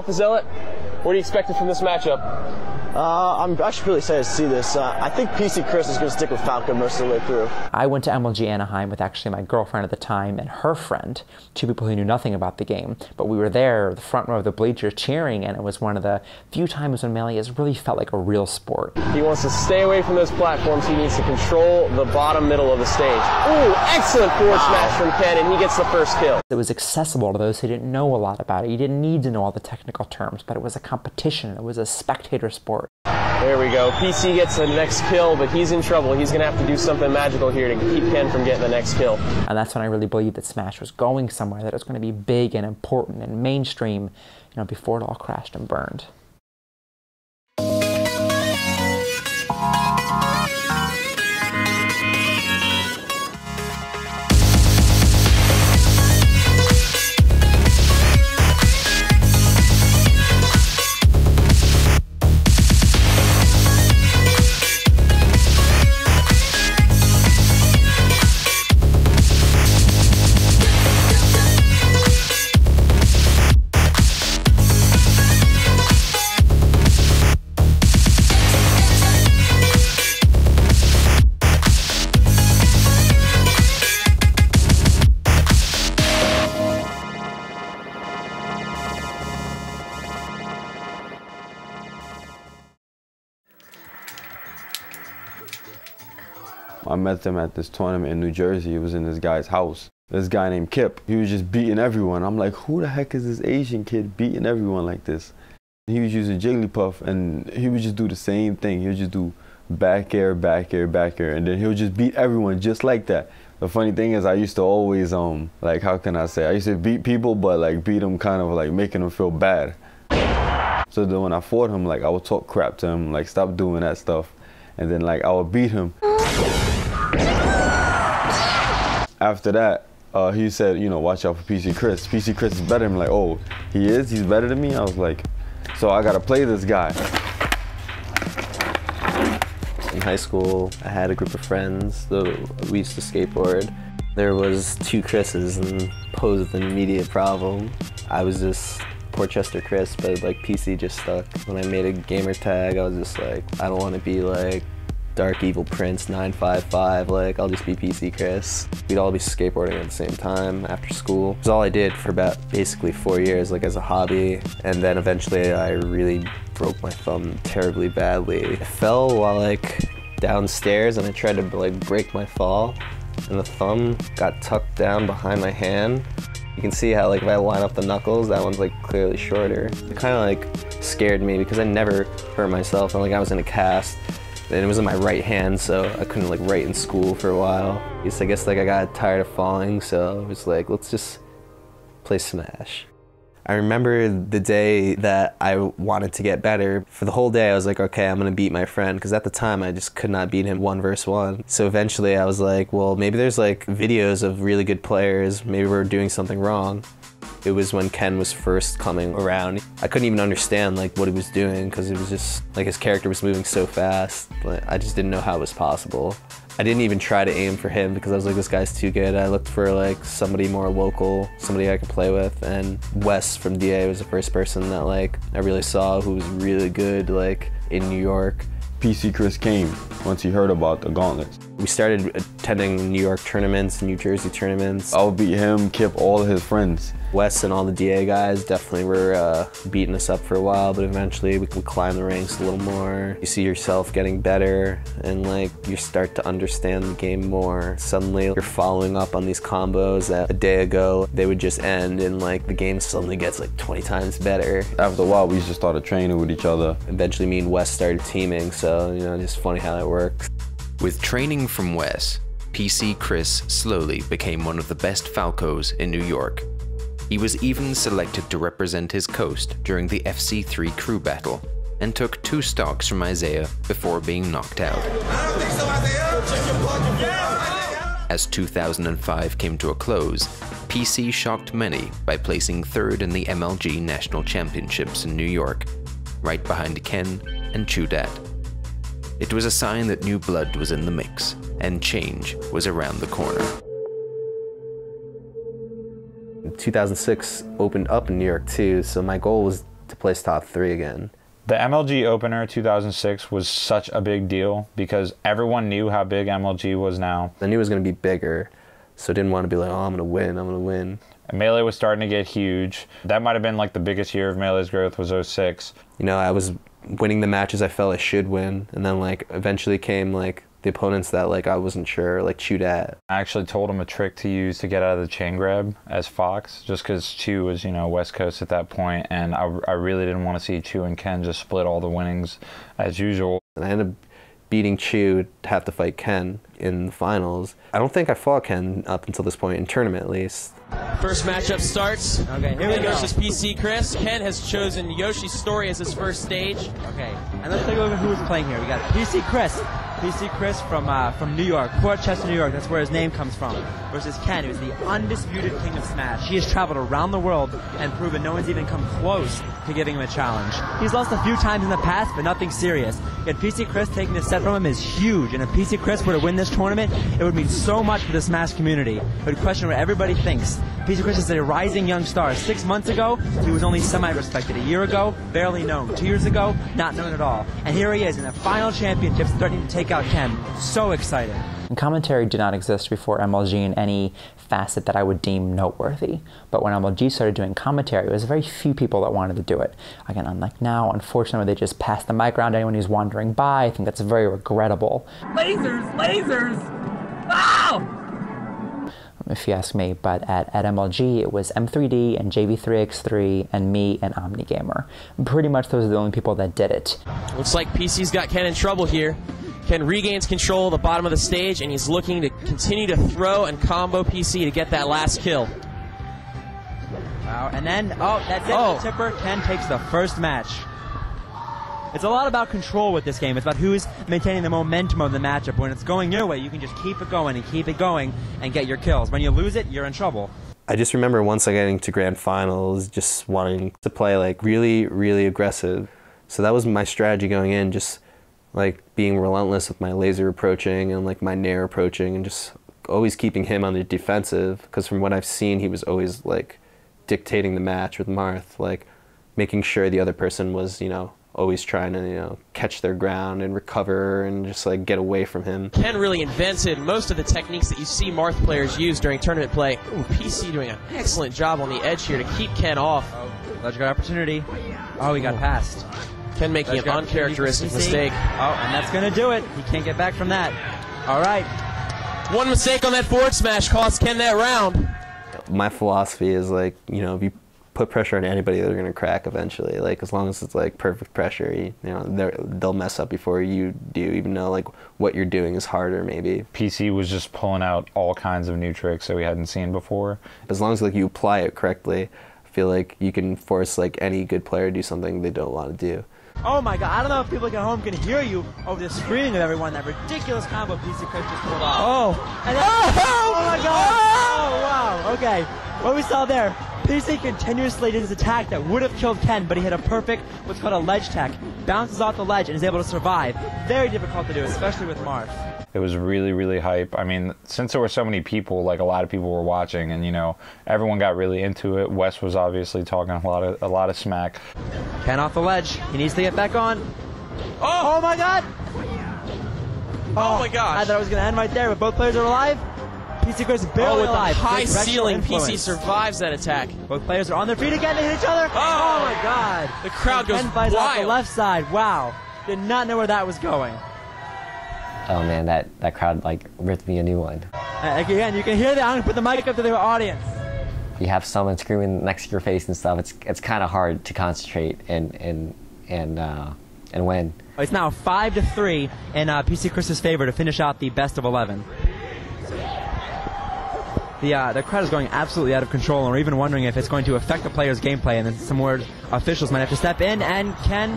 Alpha Zealot. What are you expecting from this matchup? I'm actually really excited to see this. I think PC Chris is going to stick with Falco most of the way through. I went to MLG Anaheim with actually my girlfriend at the time and her friend, two people who knew nothing about the game. But we were there, the front row of the bleachers, cheering, and it was one of the few times when Melee has really felt like a real sport. He wants to stay away from those platforms. He needs to control the bottom middle of the stage. Ooh, excellent forward smash from Ken, and he gets the first kill. It was accessible to those who didn't know a lot about it. You didn't need to know all the technical terms, but it was a competition. It was a spectator sport. There we go. PC gets the next kill, but he's in trouble. He's going to have to do something magical here to keep Ken from getting the next kill. And that's when I really believed that Smash was going somewhere, that it was going to be big and important and mainstream, before it all crashed and burned. I met them at this tournament in New Jersey. It was in this guy's house. This guy named Kip, he was just beating everyone. I'm like, who the heck is this Asian kid beating everyone like this? He was using Jigglypuff, and he would just do the same thing. He would just do back air, back air, back air, and then he would just beat everyone just like that. The funny thing is I used to always, like, how can I say? I used to beat people, but like beat them kind of like making them feel bad. So then when I fought him, like I would talk crap to him, like stop doing that stuff. And then like I would beat him. After that, he said, watch out for PC Chris. PC Chris is better. I'm like, oh, he is? He's better than me? I was like, so I gotta play this guy. In high school, I had a group of friends, we used to skateboard. There was two Chris's and posed an immediate problem. I was just Portchester Chris, but like PC just stuck. When I made a gamer tag, I was just like, I don't want to be like Dark Evil Prince 955, like I'll just be PC Chris. We'd all be skateboarding at the same time after school. It was all I did for about basically 4 years, like as a hobby. And then eventually I really broke my thumb terribly badly. I fell while like downstairs and I tried to like break my fall, and the thumb got tucked down behind my hand. You can see how like if I line up the knuckles, that one's like clearly shorter. It kind of like scared me because I never hurt myself, and like I was in a cast. And it was in my right hand, so I couldn't like write in school for a while. I guess like I got tired of falling, so I was like, let's just play Smash. I remember the day that I wanted to get better. For the whole day I was like, okay, I'm gonna beat my friend, because at the time I just could not beat him 1 versus 1. So eventually I was like, well, maybe there's like videos of really good players, maybe we're doing something wrong. It was when Ken was first coming around. I couldn't even understand like what he was doing, because it was just like his character was moving so fast. But I just didn't know how it was possible. I didn't even try to aim for him because I was like, this guy's too good. I looked for like somebody more local, somebody I could play with, and Wes from DA was the first person that like I really saw who was really good like in New York. PC Chris came once he heard about the gauntlets. We started attending New York tournaments, New Jersey tournaments. I would beat him, Kip, all of his friends. Wes and all the DA guys definitely were beating us up for a while, but eventually we climbed the ranks a little more. You see yourself getting better, and like you start to understand the game more. Suddenly you're following up on these combos that a day ago they would just end, and like the game suddenly gets like 20 times better. After a while we just started training with each other. Eventually me and Wes started teaming, so just funny how that works. With training from Wes, PC Chris slowly became one of the best Falcos in New York. He was even selected to represent his coast during the FC3 crew battle, and took 2 stocks from Isaiah before being knocked out. I don't think so, Isaiah. As 2005 came to a close, PC shocked many by placing 3rd in the MLG National Championships in New York, right behind Ken and Chudat. It was a sign that new blood was in the mix, and change was around the corner. 2006 opened up in New York too, so my goal was to place top 3 again. The MLG opener 2006 was such a big deal because everyone knew how big MLG was now. I knew it was going to be bigger, so I didn't want to be like, oh, I'm going to win, I'm going to win. And Melee was starting to get huge. That might have been like the biggest year of Melee's growth was 06. You know, I was winning the matches I felt I should win, and then like eventually came like the opponents that like I wasn't sure, like Chudat. I actually told him a trick to use to get out of the chain grab as Fox, just because Chu was, you know, West Coast at that point, and I really didn't want to see Chu and Ken just split all the winnings as usual. And I ended up beating Chu to have to fight Ken in the finals. I don't think I fought Ken up until this point, in tournament at least. First matchup starts. Okay, here we go. Versus PC Chris. Ken has chosen Yoshi's Story as his first stage. Okay, and let's take a look at who's playing here. We got PC Chris. PC Chris from New York, Port Chester, New York. That's where his name comes from. Versus Ken, who's the undisputed king of Smash. He has traveled around the world and proven no one's even come close to giving him a challenge. He's lost a few times in the past, but nothing serious. Yet PC Chris taking this set from him is huge. And if PC Chris were to win this tournament, it would mean so much for the Smash community. It would question what everybody thinks. PC Chris is a rising young star. 6 months ago, he was only semi-respected. A year ago, barely known. 2 years ago, not known at all. And here he is in the final championships, threatening to take out Ken. So excited. And commentary did not exist before MLG in any facet that I would deem noteworthy. But when MLG started doing commentary, it was very few people that wanted to do it. Again, unlike now, unfortunately, they just pass the mic around to anyone who's wandering by. I think that's very regrettable. Lasers! Lasers! Wow! If you ask me, but at MLG it was M3D and JV3X3 and me and OmniGamer. Pretty much those are the only people that did it. Looks like PC's got Ken in trouble here. Ken regains control of the bottom of the stage, and he's looking to continue to throw and combo PC to get that last kill. Wow, and then, that's it. The tipper. Ken takes the first match. It's a lot about control with this game. It's about who's maintaining the momentum of the matchup. When it's going your way, you can just keep it going and get your kills. When you lose it, you're in trouble. I just remember once I getting to grand finals, just wanting to play like really, really aggressive. So that was my strategy going in, just like being relentless with my laser approaching and like my nair approaching, and just always keeping him on the defensive. Because from what I've seen, he was always like dictating the match with Marth, like making sure the other person was, you know, always trying to, you know, catch their ground and recover and just like get away from him. Ken really invented most of the techniques that you see Marth players use during tournament play. Ooh, PC doing an excellent job on the edge here to keep Ken off. Ledge guard opportunity. Oh, he got passed. Ken making an uncharacteristic mistake. Oh, and that's going to do it. He can't get back from that. All right. One mistake on that forward smash cost Ken that round. My philosophy is like, you know, if you put pressure on anybody, they're going to crack eventually. Like, as long as it's like perfect pressure, you know, they'll mess up before you do, even though like what you're doing is harder maybe. PC was just pulling out all kinds of new tricks that we hadn't seen before. As long as like you apply it correctly, I feel like you can force like any good player to do something they don't want to do. Oh my god, I don't know if people at home can hear you over the screaming of everyone. That ridiculous combo PC Chris just pulled off. Oh! And then, oh my god! Oh wow, okay. What we saw there, PC continuously did his attack that would have killed Ken, but he hit a perfect, what's called a ledge tech. Bounces off the ledge and is able to survive. Very difficult to do, especially with Marth. It was really, really hype. I mean, since there were so many people, like a lot of people were watching, and you know, everyone got really into it. Wes was obviously talking a lot of smack. Ken off the ledge. He needs to get back on. Oh my god! Oh my gosh! I thought it was going to end right there, but both players are alive. PC Chris barely with alive. The high ceiling, influence. PC survives that attack. Both players are on their feet again. They hit each other. Oh my god! The crowd goes Ken flies off the wild. left side. Wow! Did not know where that was going. Oh man, that crowd like ripped me a new one. Again, you can hear that. I'm gonna put the mic up to the audience. You have someone screaming next to your face and stuff. It's kind of hard to concentrate and win. It's now 5-3 in PC Chris's favor to finish out the best of 11. The crowd is going absolutely out of control, and we're even wondering if it's going to affect the player's gameplay. And then some more officials might have to step in. And Ken.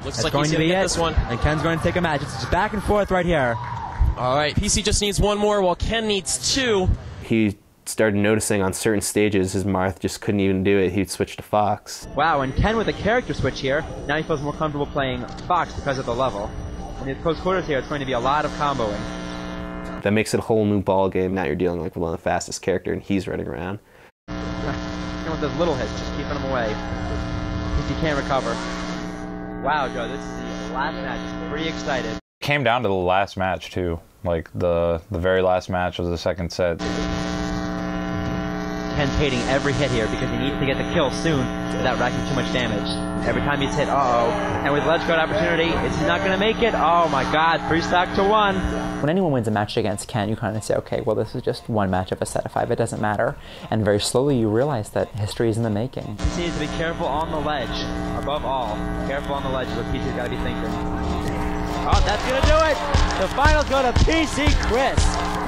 Looks like he's going to get this one. And Ken's going to take a match. It's just back and forth right here. All right, PC just needs one more, while Ken needs two. He started noticing on certain stages his Marth just couldn't even do it. He'd switch to Fox. Wow, and Ken with a character switch here. Now he feels more comfortable playing Fox because of the level. In his close quarters here, it's going to be a lot of comboing. That makes it a whole new ball game. Now you're dealing like with one of the fastest character, and he's running around. With those little hits, just keeping him away. He can't recover. Wow, Joe, this is the last match. Pretty excited. Came down to the last match too. Like the very last match of the second set. Ken's hating every hit here because he needs to get the kill soon without racking too much damage. Every time he's hit, and with ledge guard opportunity, is he not going to make it? Oh my god, 3 stock to 1. When anyone wins a match against Ken, you kind of say, okay, well, this is just one match of a set of 5. It doesn't matter. And very slowly you realize that history is in the making. He needs to be careful on the ledge. Above all, careful on the ledge is what PC's got to be thinking. Oh, that's going to do it! The finals go to PC Chris,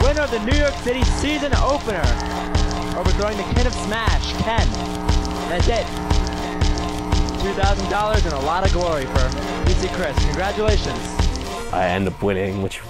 winner of the New York City season opener. Overthrowing the King of Smash, Ken. That's it. $2,000 and a lot of glory for PC Chris. Congratulations. I end up winning, which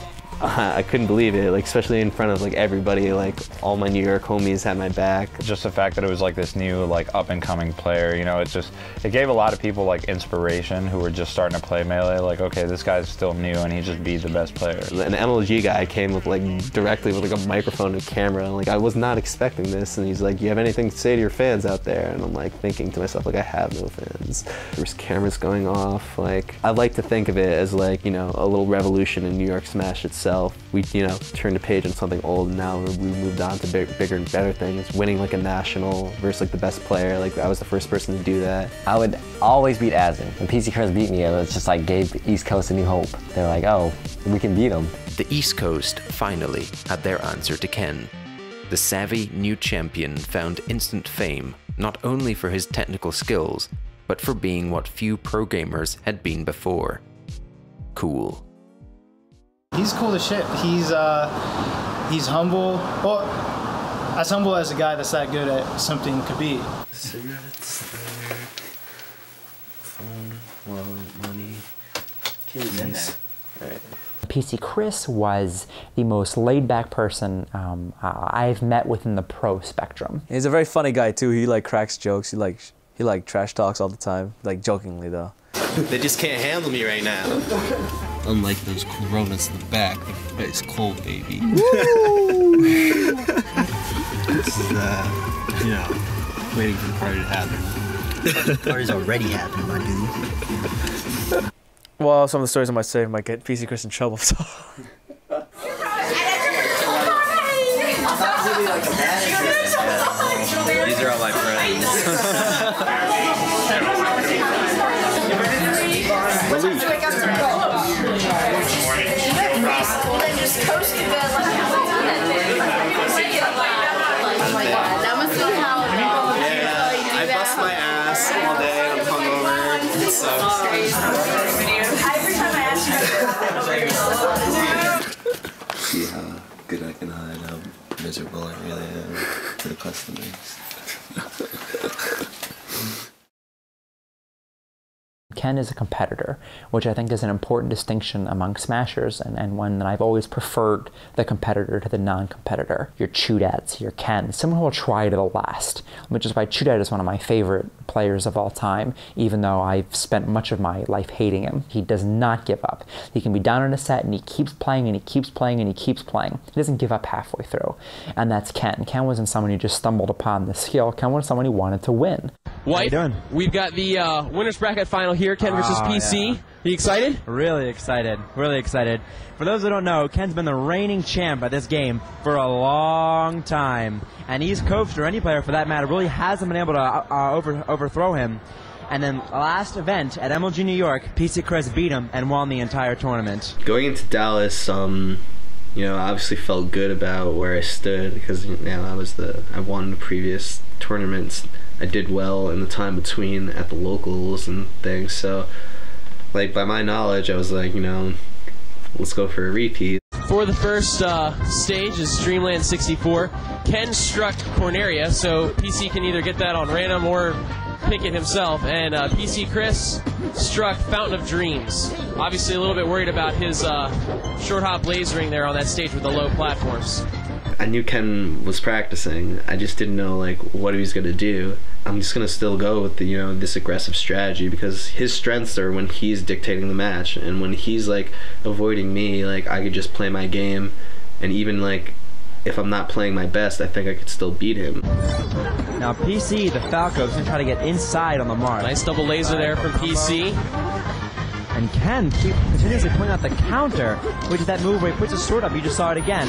I couldn't believe it, like especially in front of like everybody, like all my New York homies had my back. Just the fact that it was like this new like up and coming player, you know, it gave a lot of people like inspiration who were just starting to play Melee, like okay, this guy's still new and he just beat the best player. An MLG guy came with like directly with like a microphone and camera, and like I was not expecting this, and he's like, "Do you have anything to say to your fans out there?" And I'm like thinking to myself, like, I have no fans. There's cameras going off. Like I'd like to think of it as like, you know, a little revolution in New York Smash itself. We, you know, turned a page on something old, and now we moved on to bigger and better things. Winning like a national versus like the best player, like I was the first person to do that. I would always beat Asin. When PC Chris beat me, it was just like gave the East Coast a new hope. They're like, oh, we can beat them. The East Coast finally had their answer to Ken. The savvy new champion found instant fame, not only for his technical skills, but for being what few pro gamers had been before. Cool. He's cool as shit. He's humble. Well, as humble as a guy that's that good at something could be. Cigarettes, phone, wallet, money, keys. Right. PC Chris was the most laid-back person I've met within the pro spectrum. He's a very funny guy too. He like cracks jokes. He like trash talks all the time, like jokingly though. They just can't handle me right now. Unlike those coronas in the back, it's cold, baby. This is, you know, waiting for the party to happen. The party's already happened, my dude. Well, some of the stories I might say might get PC Chris in trouble, so. These are all my friends. Oh my god, that must be how I bust my ass all day, I'm hungover. It sucks. Every time I ask See how good I can hide how miserable I really am to the customers. Ken is a competitor, which I think is an important distinction among Smashers, and one that I've always preferred the competitor to the non-competitor. Your Chudads, your Ken, someone who will try to the last, which is why Chudad is one of my favorite players of all time, even though I've spent much of my life hating him. He does not give up. He can be down in a set and he keeps playing and he keeps playing and he keeps playing. He doesn't give up halfway through. And that's Ken. Ken wasn't someone who just stumbled upon the skill. Ken was someone who wanted to win. White, we've got the winner's bracket final here, Ken versus PC. Yeah. You excited? Really excited. Really excited. For those who don't know, Ken's been the reigning champ at this game for a long time. And East Coast, or any player for that matter, really hasn't been able to overthrow him. And then last event at MLG New York, PC Chris beat him and won the entire tournament. Going into Dallas, you know, I obviously felt good about where I stood because, you know, I won the previous tournaments. I did well in the time between at the locals and things. So, like, by my knowledge, I was like, you know, let's go for a repeat. For the first stage is Streamland 64. Ken struck Corneria, so PC can either get that on random or pick it himself. And PC Chris struck Fountain of Dreams. Obviously a little bit worried about his short hop lasering there on that stage with the low platforms. I knew Ken was practicing. I just didn't know like what he was gonna do. I'm just gonna still go with the, you know, this aggressive strategy because his strengths are when he's dictating the match, and when he's like avoiding me, like I could just play my game, and even like if I'm not playing my best, I think I could still beat him. Now PC, the Falco, is going to try to get inside on the mark. Nice double laser there from PC. And Ken continuously pointing out the counter, which is that move where he puts his sword up, you just saw it again,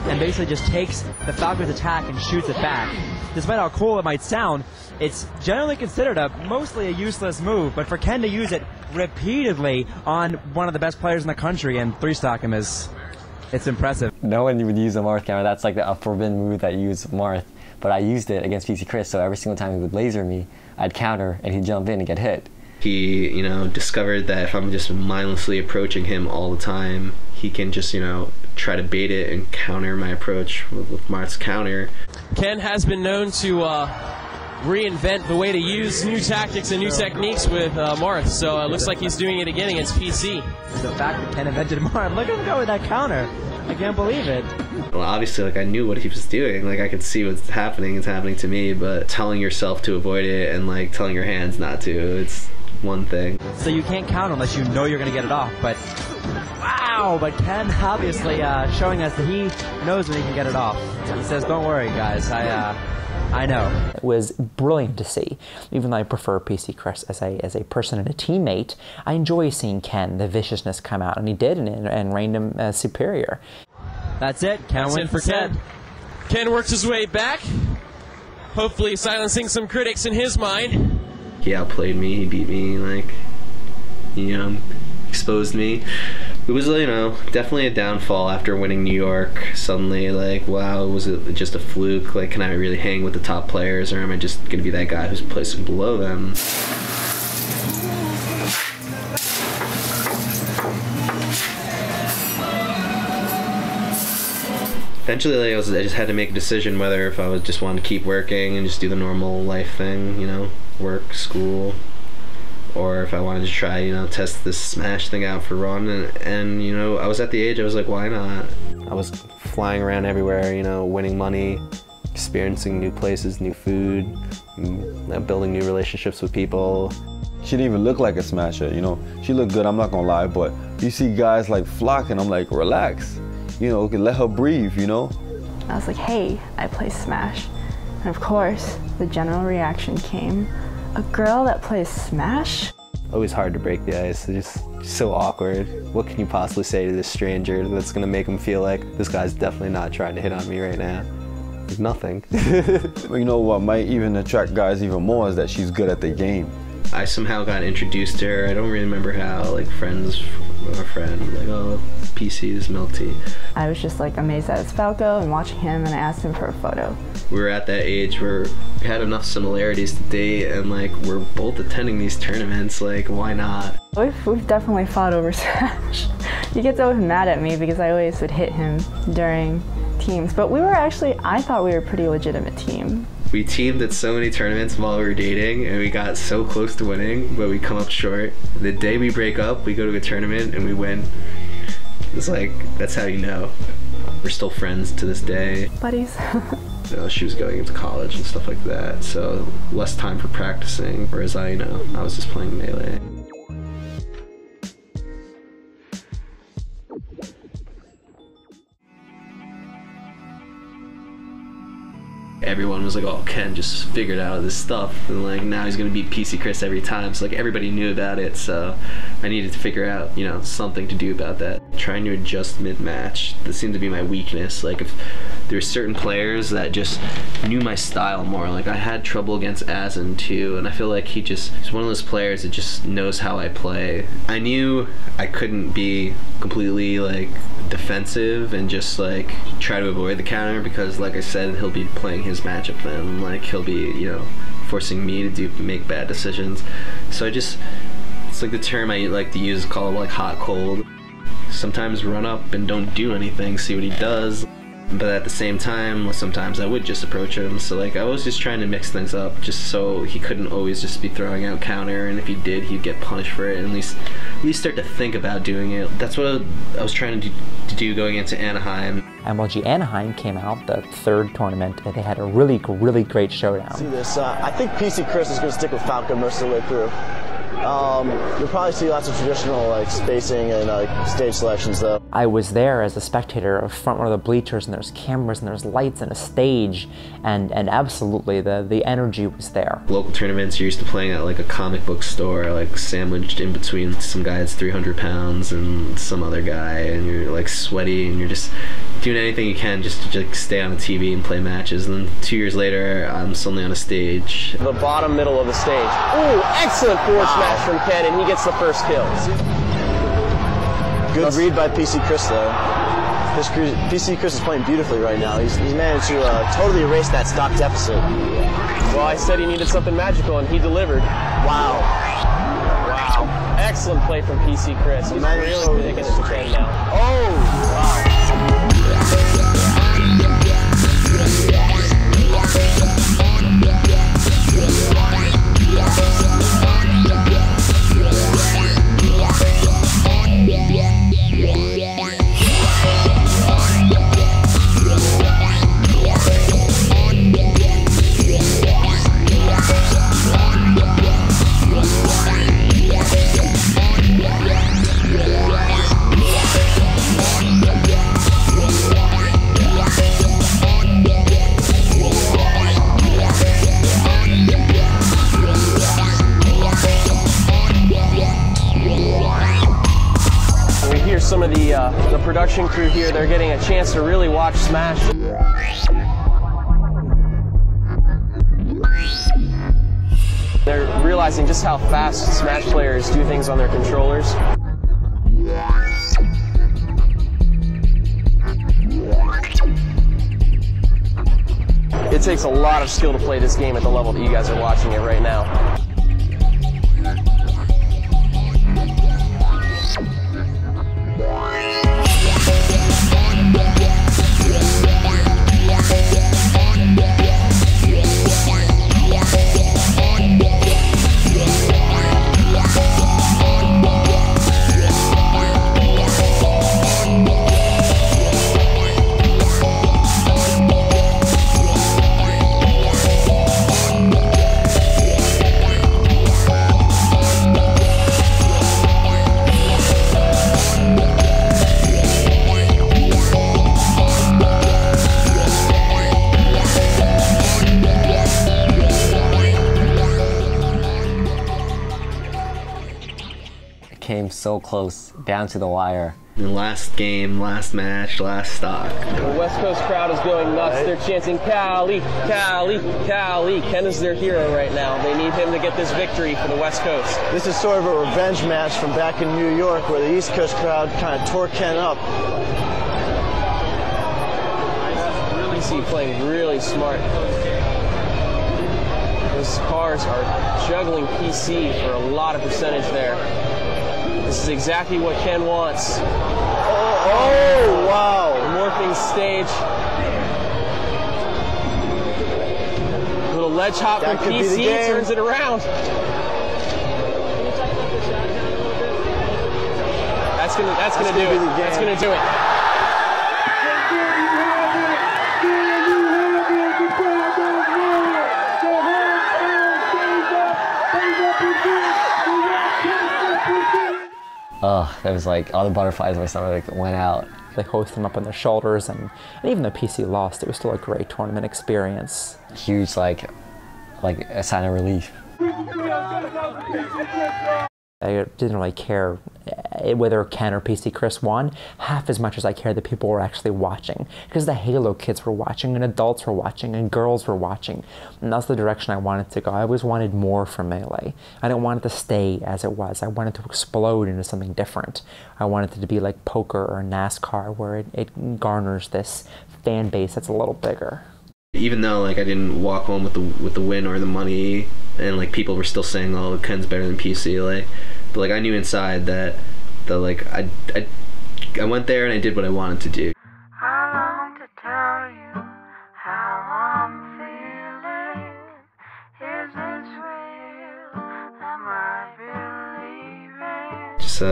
and basically just takes the Falcon's attack and shoots it back. Despite how cool it might sound, it's generally considered mostly a useless move, but for Ken to use it repeatedly on one of the best players in the country and 3-stock him it's impressive. No one would use a Marth counter. That's like a forbidden move that you use Marth. But I used it against PC Chris, so every single time he would laser me, I'd counter and he'd jump in and get hit. He, you know, discovered that if I'm just mindlessly approaching him all the time, he can just, you know, try to bait it and counter my approach with Marth's counter. Ken has been known to reinvent the way to use new tactics and new techniques with Marth, so it looks like he's doing it again against PC. The fact that Ken invented Marth, look at him go with that counter. I can't believe it. Well, obviously, like, I knew what he was doing. Like, I could see what's happening. It's happening to me, but telling yourself to avoid it and, like, telling your hands not to, it's one thing. So you can't counter unless you know you're going to get it off, but wow, but Ken obviously showing us that he knows when he can get it off. He says, don't worry, guys, I know. It was brilliant to see. Even though I prefer PC Chris as a person and a teammate, I enjoy seeing Ken, the viciousness come out, and he did, and reigned him as superior. That's it. Ken win for Ken. Ken works his way back, hopefully silencing some critics in his mind. He outplayed me, he beat me, like, you know, exposed me. It was, you know, definitely a downfall after winning New York. Suddenly, like, wow, was it just a fluke? Like, can I really hang with the top players, or am I just going to be that guy who's placing below them? Eventually, like, I just had to make a decision whether if I was just wanted to keep working and just do the normal life thing, you know, work, school, or if I wanted to try, you know, test this Smash thing out for Ron. And you know, I was at the age I was like, why not? I was flying around everywhere, you know, winning money, experiencing new places, new food, building new relationships with people. She didn't even look like a Smasher, you know. She looked good, I'm not gonna lie, but you see guys like flocking, I'm like, relax. You know, let her breathe, you know? I was like, hey, I play Smash. And of course, the general reaction came, a girl that plays Smash? Always hard to break the ice, it's just so awkward. What can you possibly say to this stranger that's gonna make him feel like this guy's definitely not trying to hit on me right now? Like, nothing. You know what might even attract guys even more is that she's good at the game. I somehow got introduced to her, I don't really remember how, like friends of a friend, like, oh, PC is milk tea. I was just like amazed at his Falco and watching him, and I asked him for a photo. We were at that age where we had enough similarities to date, and like we're both attending these tournaments, like why not? We've definitely fought over Smash. He gets always mad at me because I always would hit him during teams, but we were actually, I thought we were a pretty legitimate team. We teamed at so many tournaments while we were dating, and we got so close to winning, but we come up short. The day we break up, we go to a tournament and we win. It's like, that's how you know. We're still friends to this day. Buddies. You know, she was going into college and stuff like that, so less time for practicing, whereas I was just playing Melee. Everyone was like, oh, Ken just figured out this stuff, and like now he's gonna beat PC Chris every time, so like everybody knew about it, so I needed to figure out, you know, something to do about that. Trying to adjust mid-match, that seemed to be my weakness. Like if there were certain players that just knew my style more, like I had trouble against Azen too, and I feel like he's one of those players that just knows how I play. I knew I couldn't be completely like defensive and just like try to avoid the counter, because like I said, he'll be playing his matchup then, like he'll be, you know, forcing me to make bad decisions. So it's like the term I like to use is called like hot cold. Sometimes run up and don't do anything, see what he does. But at the same time, sometimes I would just approach him. So like I was just trying to mix things up, just so he couldn't always just be throwing out counter, and if he did, he'd get punished for it, and at least start to think about doing it. That's what I was trying to do going into Anaheim. MLG Anaheim came out, the third tournament, and they had a really great showdown. See this, I think PC Chris is going to stick with Falco most of the way through. You'll probably see lots of traditional like spacing and stage selections though. I was there as a spectator of front row of the bleachers, and there's cameras and there's lights and a stage, and absolutely the energy was there. Local tournaments, you're used to playing at like a comic book store, like sandwiched in between some guy that's 300 pounds and some other guy, and you're like sweaty and you're just doing anything you can just to stay on the TV and play matches. And then 2 years later, I'm suddenly on a stage. The bottom middle of the stage. Ooh, excellent forward smash from Ken, and he gets the first kill. Good read by PC Chris though. PC Chris is playing beautifully right now. He's managed to totally erase that stock deficit. Well, I said he needed something magical, and he delivered. Wow. Wow. Excellent play from PC Chris. He's really taking it to Ken now. Oh, wow. Some of the production crew here, they're getting a chance to really watch Smash. They're realizing just how fast Smash players do things on their controllers. It takes a lot of skill to play this game at the level that you guys are watching it right now. Came so close, down to the wire. The last game, last match, last stock. The West Coast crowd is going nuts. They're chanting, Cali, Cali, Cali. Ken is their hero right now. They need him to get this victory for the West Coast. This is sort of a revenge match from back in New York where the East Coast crowd kind of tore Ken up. PC playing really smart. Those cars are juggling PC for a lot of percentage there. This is exactly what Ken wants. Oh, wow. Morphing stage. Little ledge hop from PC, turns it around. That's gonna do it. That's gonna do it. Oh, it was like all the butterflies in my stomach went out. They hoist them up on their shoulders, and even though PC lost, it was still a great tournament experience. Huge, like a sign of relief. I didn't really care whether Ken or PC Chris won half as much as I cared that people were actually watching, because the Halo kids were watching, and adults were watching, and girls were watching, and that's the direction I wanted to go. I always wanted more from Melee. I didn't want it to stay as it was. I wanted to explode into something different. I wanted it to be like poker or NASCAR, where it garners this fan base that's a little bigger. Even though like I didn't walk home with the win or the money, and like people were still saying, "Oh, Ken's better than PC," but like I knew inside that I went there and I did what I wanted to do. Just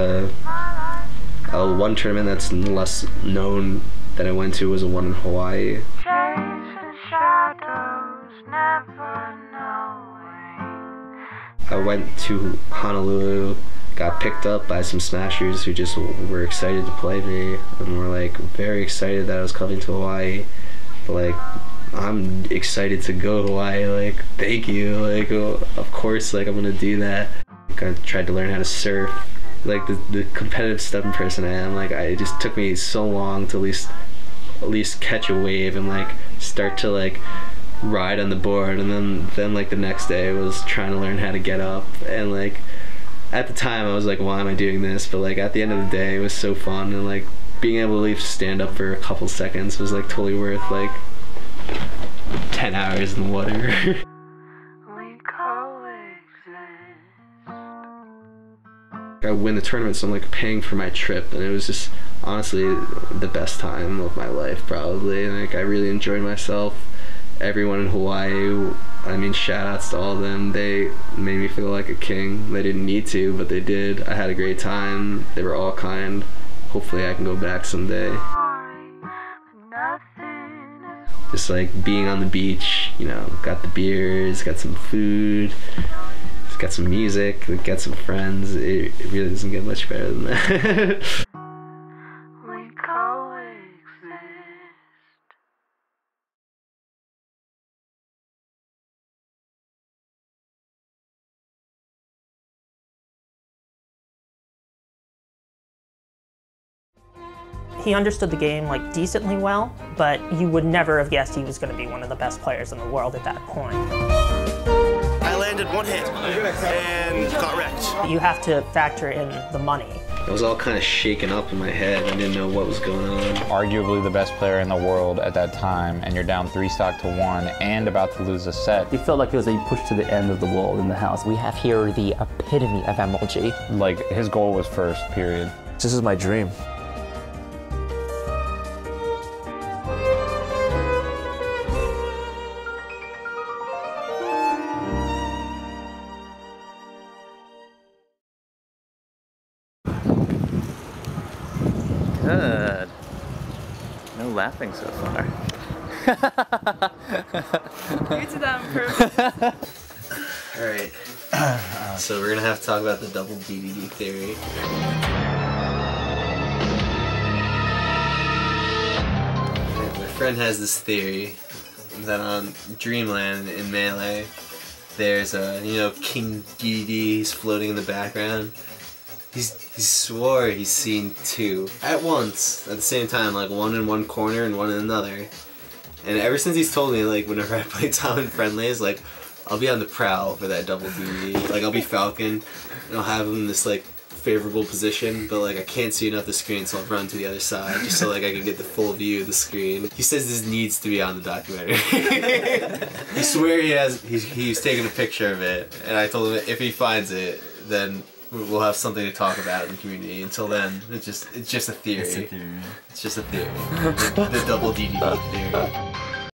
one tournament that's less known that I went to was one in Hawaii. I went to Honolulu, got picked up by some Smashers who just were excited to play me, and were like very excited that I was coming to Hawaii. But like, I'm excited to go to Hawaii, like, thank you, like, of course, like, I'm gonna do that. I tried to learn how to surf. Like, the competitive stubborn person I am, like, it just took me so long to at least catch a wave and like start to like ride on the board, and then like the next day was trying to learn how to get up. And like at the time I was like, why am I doing this? But like at the end of the day it was so fun, and like being able to leave stand up for a couple seconds was like totally worth like 10 hours in the water. I win the tournament, so I'm like paying for my trip, and it was just honestly the best time of my life probably. Like, I really enjoyed myself. Everyone in Hawaii, I mean, shout outs to all of them. They made me feel like a king. They didn't need to, but they did. I had a great time. They were all kind. Hopefully I can go back someday. Just like being on the beach, you know, got the beers, got some food, got some music, got some friends. It really doesn't get much better than that. He understood the game like decently well, but you would never have guessed he was going to be one of the best players in the world at that point. I landed one hit and got wrecked. You have to factor in the money. I was all kind of shaken up in my head. I didn't know what was going on. Arguably the best player in the world at that time, and you're down 3-1 and about to lose a set. It felt like it was a push to the end of the wall in the house. We have here the epitome of MLG. Like, his goal was first, period. This is my dream. Good. No laughing so far. You did that on purpose. Alright, so we're gonna have to talk about the double DDD theory. My friend has this theory that on Dreamland in Melee, there's a, you know, King DDD, he's floating in the background. He swore he's seen two at once, at the same time, like one in one corner and one in another. And ever since he's told me, like, whenever I play Tom and Friendlies, like, I'll be on the prowl for that double DD. Like, I'll be Falcon, and I'll have him in this, like, favorable position, but, like, I can't see enough of the screen, so I'll run to the other side, just so, like, I can get the full view of the screen. He says this needs to be on the documentary. He swear he's taking a picture of it, and I told him if he finds it, then we'll have something to talk about in the community. Until then, it's just a theory. It's a theory. It's just a theory. The double DDD theory.